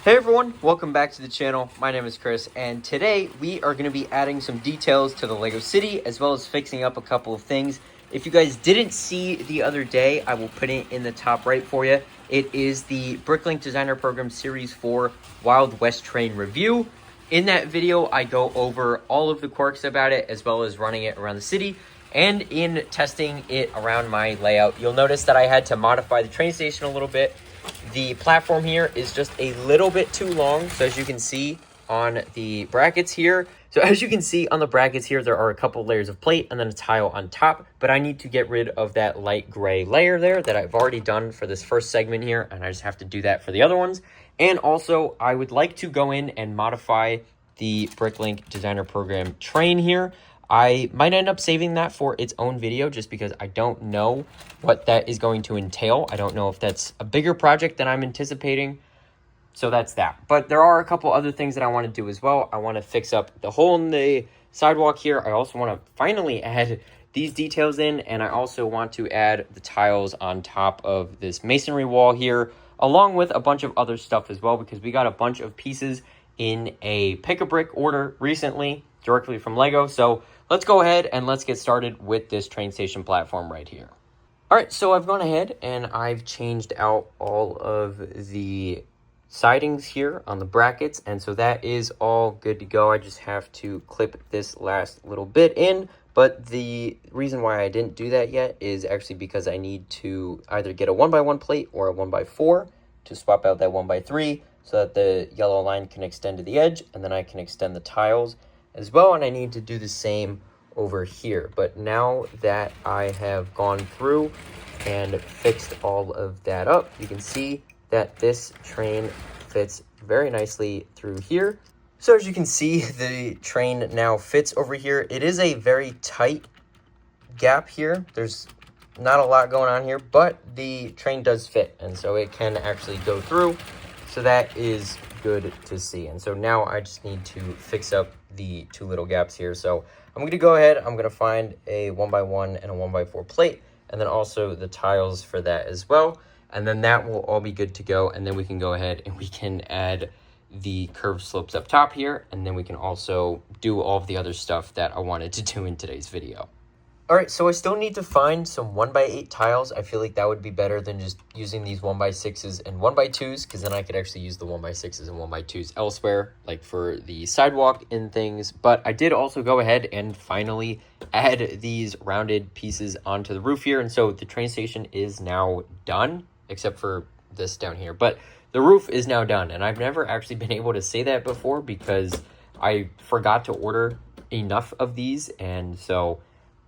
Hey everyone, welcome back to the channel. My name is Chris, and today we are going to be adding some details to the Lego City, as well as fixing up a couple of things. If you guys didn't see the other day, I will put it in the top right for you. It is the Bricklink Designer Program Series 4 Wild West Train Review. In that video, I go over all of the quirks about it, as well as running it around the city, and in testing it around my layout. You'll notice that I had to modify the train station a little bit. The platform here is just a little bit too long, so as you can see on the brackets here, there are a couple layers of plate and then a tile on top, but I need to get rid of that light gray layer there that I've already done for this first segment here, and I just have to do that for the other ones. And also, I would like to go in and modify the Bricklink Designer Program train here. I might end up saving that for its own video just because I don't know what that is going to entail. I don't know if that's a bigger project than I'm anticipating. So that's that. But there are a couple other things that I want to do as well. I want to fix up the hole in the sidewalk here. I also want to finally add these details in, and I also want to add the tiles on top of this masonry wall here, along with a bunch of other stuff as well, because we got a bunch of pieces in a pick-a-brick order recently directly from Lego. So let's go ahead and let's get started with this train station platform right here. All right, so I've gone ahead and I've changed out all of the sidings here on the brackets, and so that is all good to go. I just have to clip this last little bit in, but the reason why I didn't do that yet is actually because I need to either get a 1x1 plate or a 1x4 to swap out that 1x3 so that the yellow line can extend to the edge, and then I can extend the tiles as well, and I need to do the same over here. But now that I have gone through and fixed all of that up, you can see that this train fits very nicely through here. So as you can see, the train now fits over here. It is a very tight gap here. There's not a lot going on here, but the train does fit, and so it can actually go through. So that is good to see. And so now I just need to fix up the two little gaps here. So I'm going to go ahead, I'm going to find a 1x1 and a 1x4 plate, and then also the tiles for that as well. And then that will all be good to go. And then we can go ahead and we can add the curved slopes up top here. And then we can also do all of the other stuff that I wanted to do in today's video. All right, so I still need to find some 1x8 tiles. I feel like that would be better than just using these 1x6s and 1x2s, because then I could actually use the 1x6s and 1x2s elsewhere, like for the sidewalk and things. But I did also go ahead and finally add these rounded pieces onto the roof here. And so the train station is now done, except for this down here. But the roof is now done, and I've never actually been able to say that before because I forgot to order enough of these, and so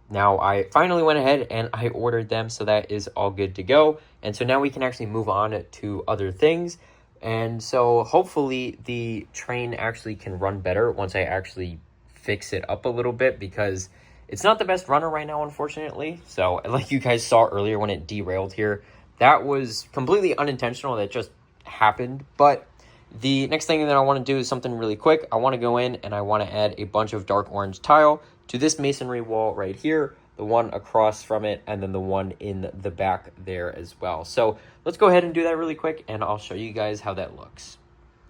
now I finally went ahead and I ordered them, so that is all good to go. And so now we can actually move on to other things. And so hopefully the train actually can run better once I actually fix it up a little bit, because it's not the best runner right now, unfortunately. So like you guys saw earlier when it derailed here, that was completely unintentional. That just happened. But the next thing that I want to do is something really quick. I want to go in and I want to add a bunch of dark orange tile to this masonry wall right here, the one across from it, and then the one in the back there as well. So let's go ahead and do that really quick, and I'll show you guys how that looks.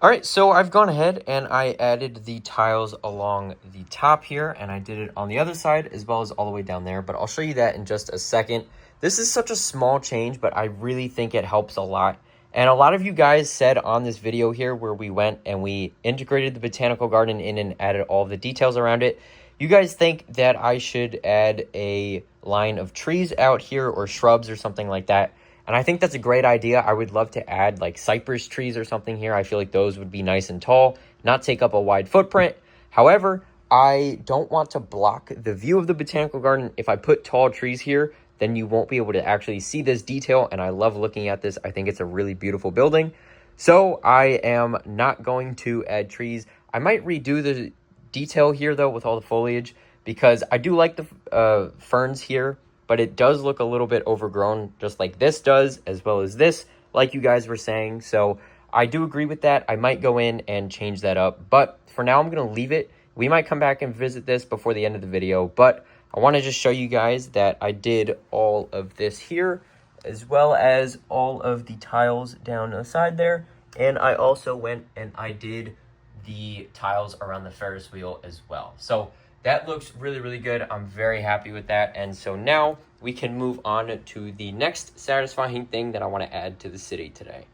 All right, so I've gone ahead and I added the tiles along the top here, and I did it on the other side as well as all the way down there, but I'll show you that in just a second. This is such a small change, but I really think it helps a lot. And a lot of you guys said on this video here where we went and we integrated the botanical garden in and added all the details around it, you guys think that I should add a line of trees out here or shrubs or something like that. And I think that's a great idea. I would love to add like cypress trees or something here. I feel like those would be nice and tall, not take up a wide footprint. However, I don't want to block the view of the botanical garden. If I put tall trees here, then you won't be able to actually see this detail. And I love looking at this. I think it's a really beautiful building. So I am not going to add trees. I might redo the detail here though with all the foliage, because I do like the ferns here, but it does look a little bit overgrown, just like this does, as well as this, like you guys were saying. So I do agree with that. I might go in and change that up, but for now I'm going to leave it. We might come back and visit this before the end of the video, but I want to just show you guys that I did all of this here, as well as all of the tiles down the side there. And I also went and I did the tiles around the Ferris wheel as well. So that looks really, really good. I'm very happy with that. And so now we can move on to the next satisfying thing that I want to add to the city today.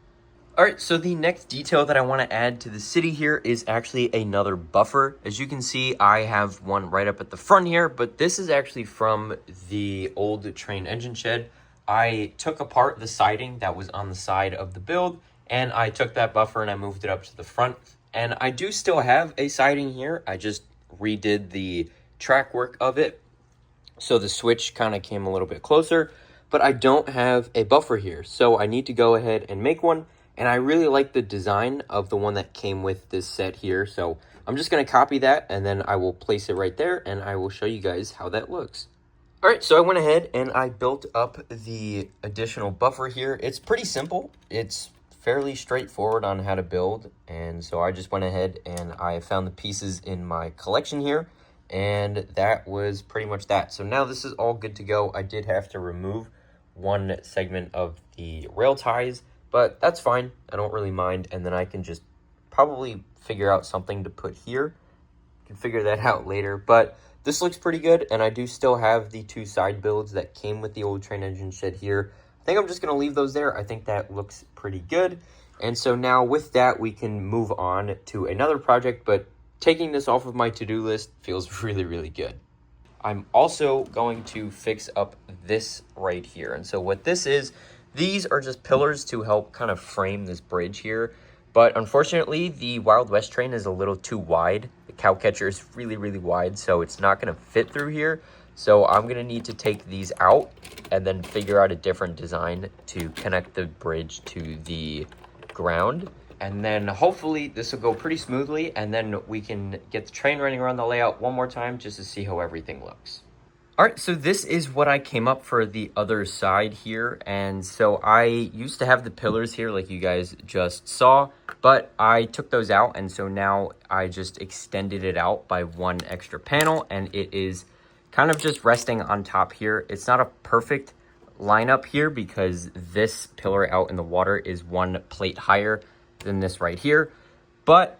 All right, so the next detail that I want to add to the city here is actually another buffer. As you can see, I have one right up at the front here, but this is actually from the old train engine shed. I took apart the siding that was on the side of the build, and I took that buffer and I moved it up to the front. And I do still have a siding here. I just redid the track work of it, so the switch kind of came a little bit closer, but I don't have a buffer here. So I need to go ahead and make one. And I really like the design of the one that came with this set here. So I'm just going to copy that and then I will place it right there and I will show you guys how that looks. All right, so I went ahead and I built up the additional buffer here. It's pretty simple. It's fairly straightforward on how to build. And so I just went ahead and I found the pieces in my collection here. And that was pretty much that. So now this is all good to go. I did have to remove one segment of the rail ties, but that's fine. I don't really mind. And then I can just probably figure out something to put here. I can figure that out later. But this looks pretty good. And I do still have the two side builds that came with the old train engine shed here. I think I'm just going to leave those there. I think that looks pretty good. And so now with that, we can move on to another project. But taking this off of my to-do list feels really, really good. I'm also going to fix up this right here. And so what this is, these are just pillars to help kind of frame this bridge here. But unfortunately, the Wild West train is a little too wide. The cow catcher is really, really wide, so it's not going to fit through here. So I'm going to need to take these out and then figure out a different design to connect the bridge to the ground. And then hopefully this will go pretty smoothly, and then we can get the train running around the layout one more time just to see how everything looks. All right, so this is what I came up for the other side here. And so I used to have the pillars here like you guys just saw, but I took those out. And so now I just extended it out by one extra panel, and it is kind of just resting on top here. It's not a perfect lineup here because this pillar out in the water is one plate higher than this right here, but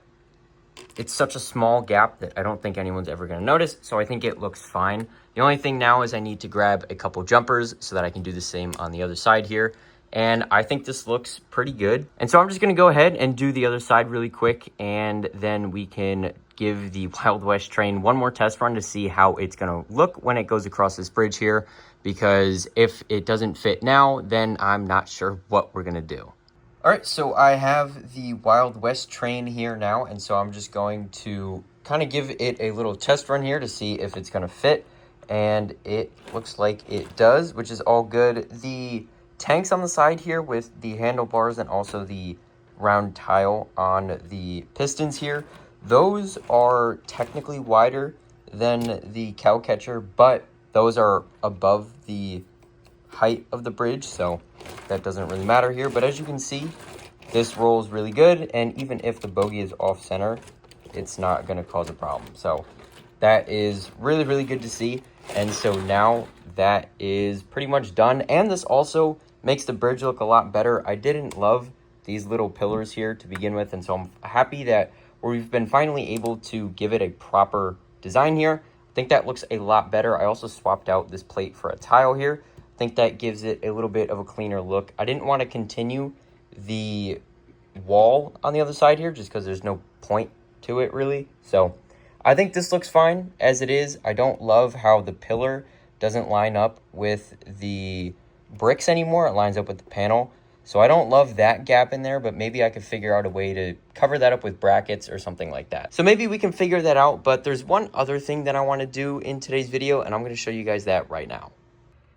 it's such a small gap that I don't think anyone's ever going to notice, so I think it looks fine. The only thing now is I need to grab a couple jumpers so that I can do the same on the other side here, and I think this looks pretty good. And so I'm just going to go ahead and do the other side really quick, and then we can give the Wild West train one more test run to see how it's going to look when it goes across this bridge here, because if it doesn't fit now, then I'm not sure what we're going to do. All right, so I have the Wild West train here now, and so I'm just going to kind of give it a little test run here to see if it's going to fit, and it looks like it does, which is all good. The tanks on the side here with the handlebars and also the round tile on the pistons here, those are technically wider than the cow catcher, but those are above the height of the bridge, so that doesn't really matter here. But as you can see, this rolls really good, and even if the bogie is off center, it's not going to cause a problem. So that is really, really good to see. And so now that is pretty much done, and this also makes the bridge look a lot better. I didn't love these little pillars here to begin with, and so I'm happy that we've been finally able to give it a proper design here. I think that looks a lot better. I also swapped out this plate for a tile here. I think that gives it a little bit of a cleaner look. I didn't want to continue the wall on the other side here just because there's no point to it really. So I think this looks fine as it is. I don't love how the pillar doesn't line up with the bricks anymore. It lines up with the panel. So I don't love that gap in there, but maybe I could figure out a way to cover that up with brackets or something like that. So maybe we can figure that out, but there's one other thing that I want to do in today's video, and I'm going to show you guys that right now.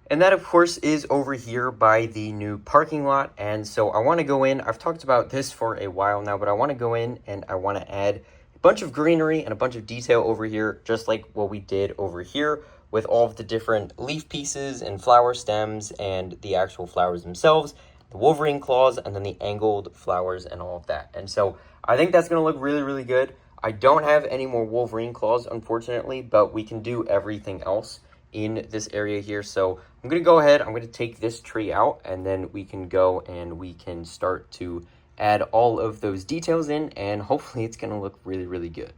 And that, of course, is over here by the new parking lot. And so I want to go in. I've talked about this for a while now, but I want to go in and I want to add a bunch of greenery and a bunch of detail over here, just like what we did over here with all of the different leaf pieces and flower stems and the actual flowers themselves, the Wolverine claws, and then the angled flowers and all of that. And so I think that's going to look really, really good. I don't have any more Wolverine claws, unfortunately, but we can do everything else in this area here. So I'm going to go ahead, I'm going to take this tree out, and then we can go and we can start to add all of those details in, and hopefully it's going to look really, really good.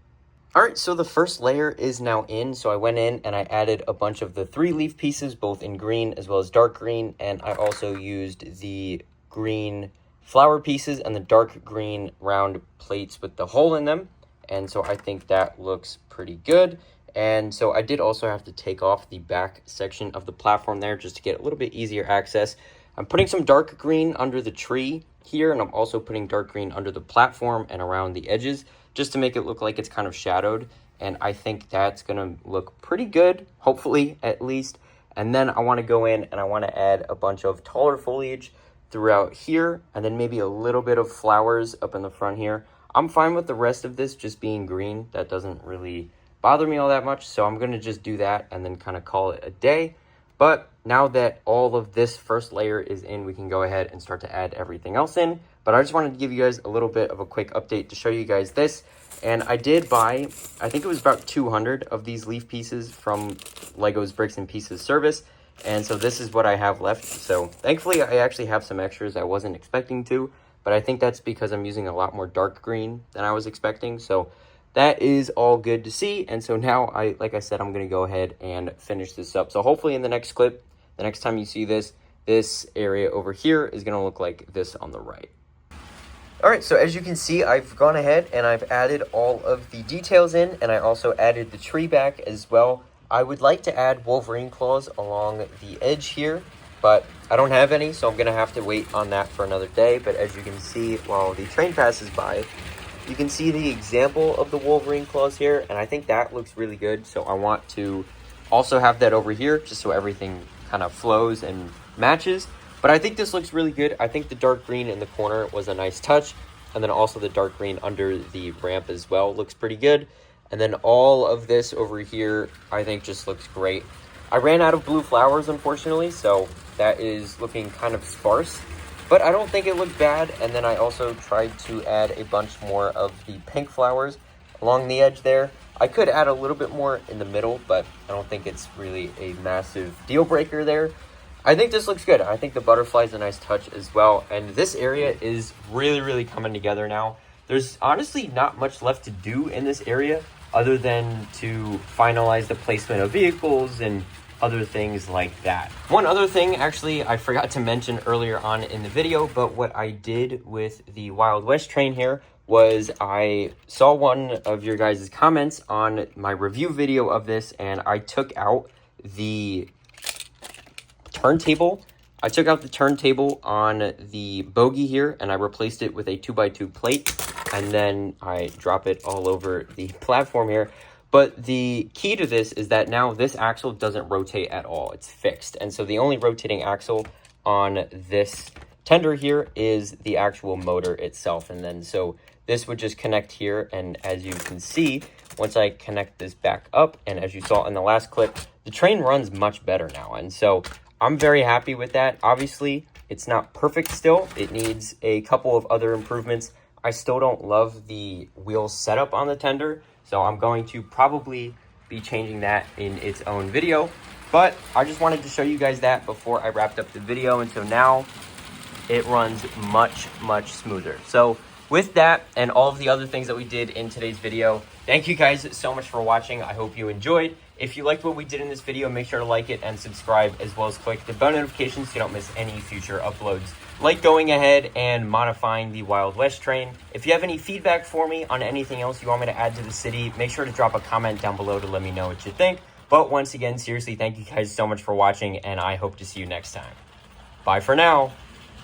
All right, so the first layer is now in. So I went in and I added a bunch of the 3 leaf pieces, both in green as well as dark green. And I also used the green flower pieces and the dark green round plates with the hole in them. And so I think that looks pretty good. And so I did also have to take off the back section of the platform there just to get a little bit easier access. I'm putting some dark green under the tree here, and I'm also putting dark green under the platform and around the edges just to make it look like it's kind of shadowed. And I think that's gonna look pretty good, hopefully at least. And then I wanna go in and I wanna add a bunch of taller foliage throughout here, and then maybe a little bit of flowers up in the front here. I'm fine with the rest of this just being green. That doesn't really bother me all that much, so I'm gonna just do that and then kind of call it a day. But now that all of this first layer is in, we can go ahead and start to add everything else in. But I just wanted to give you guys a little bit of a quick update to show you guys this. And I did buy, I think it was about 200 of these leaf pieces from Legos Bricks and Pieces service. And so this is what I have left. So thankfully I actually have some extras I wasn't expecting to, but I think that's because I'm using a lot more dark green than I was expecting. So that is all good to see. And so now like I said, I'm going to go ahead and finish this up. So hopefully in the next clip, the next time you see this area over here is going to look like this on the right. All right, so as you can see, I've gone ahead and I've added all of the details in, and I also added the tree back as well. I would like to add Wolverine claws along the edge here, but I don't have any, so I'm going to have to wait on that for another day. But as you can see, while the train passes by, you can see the example of the Wolverine claws here, and I think that looks really good. So I want to also have that over here, just so everything kind of flows and matches. But I think this looks really good. I think the dark green in the corner was a nice touch. And then also the dark green under the ramp as well looks pretty good. And then all of this over here, I think just looks great. I ran out of blue flowers, unfortunately, so that is looking kind of sparse. But I don't think it looked bad. And then I also tried to add a bunch more of the pink flowers along the edge there. I could add a little bit more in the middle, but I don't think it's really a massive deal breaker there. I think this looks good. I think the butterfly is a nice touch as well. And this area is really, really coming together now. There's honestly not much left to do in this area other than to finalize the placement of vehicles and other things like that. One other thing, actually, I forgot to mention earlier on in the video, but what I did with the Wild West train here was I saw one of your guys' comments on my review video of this, and I took out the turntable. I took out the turntable on the bogie here, and I replaced it with a 2x2 plate, and then I drop it all over the platform here. But the key to this is that now this axle doesn't rotate at all. It's fixed. And so the only rotating axle on this tender here is the actual motor itself. And then so this would just connect here. And as you can see, once I connect this back up, and as you saw in the last clip, the train runs much better now. And so I'm very happy with that. Obviously, it's not perfect still. It needs a couple of other improvements. I still don't love the wheel setup on the tender, so I'm going to probably be changing that in its own video. But I just wanted to show you guys that before I wrapped up the video, and so now it runs much, much smoother. So with that and all of the other things that we did in today's video, thank you guys so much for watching. I hope you enjoyed. If you liked what we did in this video, make sure to like it and subscribe, as well as click the bell notifications so you don't miss any future uploads. Like going ahead and modifying the Wild West train. If you have any feedback for me on anything else you want me to add to the city, make sure to drop a comment down below to let me know what you think. But once again, seriously, thank you guys so much for watching, and I hope to see you next time. Bye for now.